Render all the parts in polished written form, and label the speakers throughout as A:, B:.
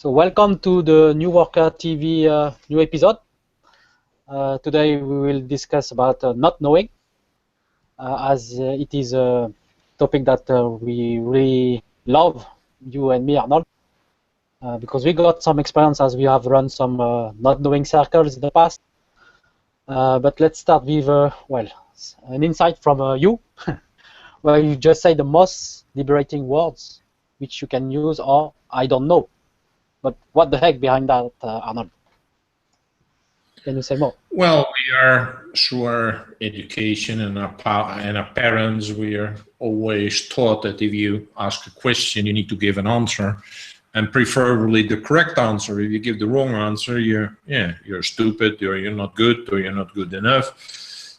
A: So welcome to the New Worker TV new episode. Today we will discuss about not knowing, as it is a topic that we really love, you and me, Arnold, because we got some experience as we have run some not knowing circles in the past. But let's start with, an insight from you, where you just say the most liberating words which you can use are, I don't know. But what the heck behind that, Arnold? Can you say more?
B: Well, we are through our education and our parents, we are always taught that if you ask a question, you need to give an answer, and preferably the correct answer. If you give the wrong answer, you're stupid, or you're not good, or you're not good enough.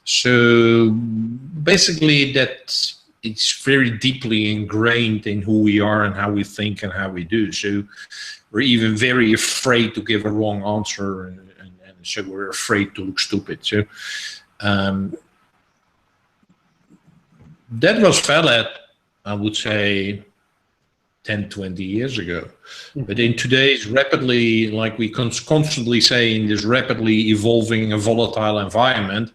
B: So basically, that it's very deeply ingrained in who we are and how we think and how we do. So we're even very afraid to give a wrong answer, and so we're afraid to look stupid. So that was valid, I would say, 10, 20 years ago. But in today's rapidly, like we constantly say, in this rapidly evolving and volatile environment,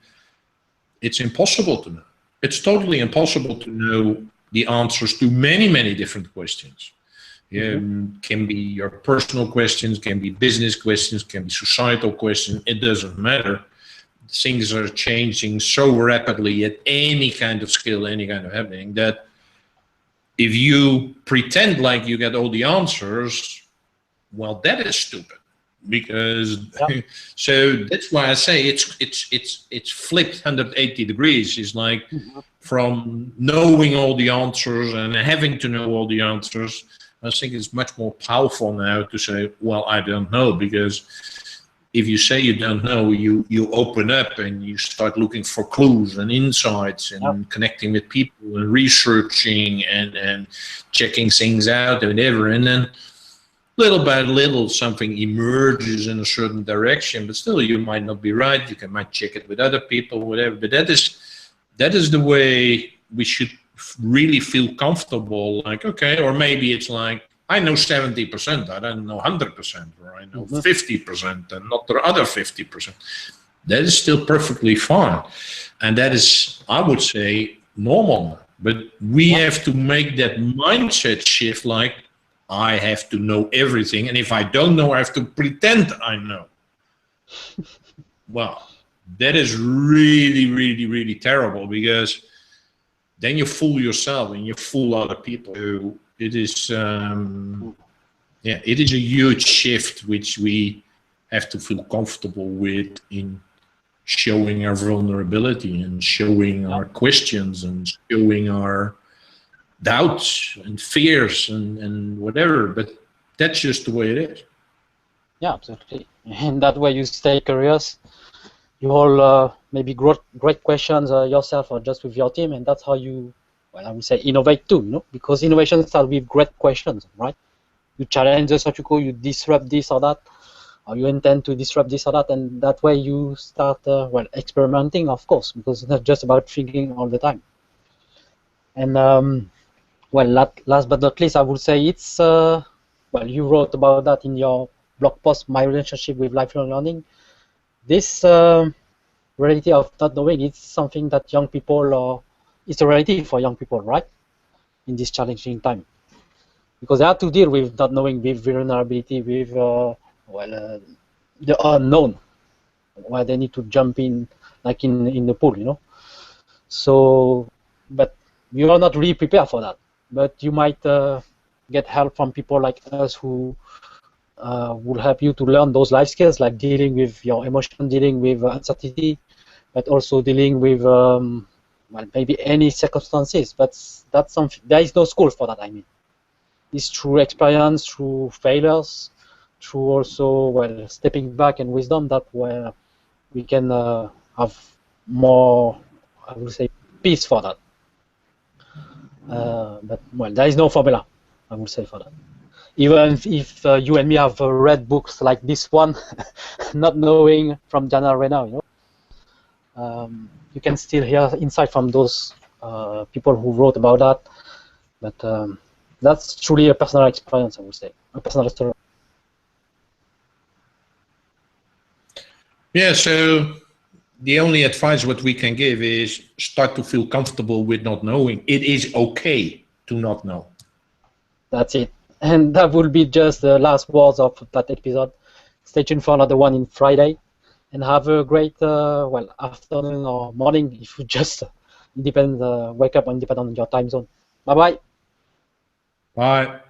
B: it's impossible to know. It's totally impossible to know the answers to many, many different questions. Can be your personal questions, can be business questions, can be societal questions. It doesn't matter. Things are changing so rapidly at any kind of skill, any kind of happening, that if you pretend like you get all the answers, well, that is stupid. Because so that's why I say it's flipped 180 degrees. It's like from knowing all the answers and having to know all the answers. I think it's much more powerful now to say, well, I don't know, because if you say you don't know, you open up and you start looking for clues and insights and connecting with people and researching and checking things out and whatever. And then little by little, something emerges in a certain direction, but still you might not be right. You might check it with other people, whatever. But that is the way we should really feel comfortable, like, okay, or maybe it's like, I know 70%, I don't know 100%, or I know 50% and not the other 50%. That is still perfectly fine. And that is, I would say, normal. But we have to make that mindset shift, like, I have to know everything, and if I don't know, I have to pretend I know. Well, that is really, really, really terrible, because then you fool yourself and you fool other people. So it is, it is a huge shift which we have to feel comfortable with in showing our vulnerability and showing our questions and showing our doubts and fears and whatever. But that's just the way it is.
A: Yeah, absolutely. And that way you stay curious. You all maybe great questions yourself or just with your team, and that's how you, I would say, innovate too, because innovation starts with great questions, right? You challenge the status quo, you disrupt this or that, or you intend to disrupt this or that, and that way you start, experimenting, of course, because it's not just about thinking all the time. And last but not least, I would say it's, you wrote about that in your blog post, My Relationship with Lifelong Learning. This reality of not knowing, it's something that young people, it's a reality for young people, right? In this challenging time. Because they have to deal with not knowing, with vulnerability, with the unknown, where they need to jump in, like in the pool, So, but you are not really prepared for that. But you might get help from people like us who will help you to learn those life skills, like dealing with your emotion, dealing with uncertainty, but also dealing with maybe any circumstances. But that's something. There is no school for that. I mean, it's through experience, through failures, through also stepping back and wisdom, that where we can have more, I would say, peace for that. But there is no formula, I would say, for that. Even if you and me have read books like this one, not knowing, from Jana Rena, you can still hear insight from those people who wrote about that. But that's truly a personal experience, I would say, a personal story.
B: Yeah, so the only advice what we can give is start to feel comfortable with not knowing. It is okay to not know.
A: That's it. And that will be just the last words of that episode. Stay tuned for another one in Friday, and have a great afternoon or morning if you just wake up independent on your time zone. Bye bye.
B: Bye.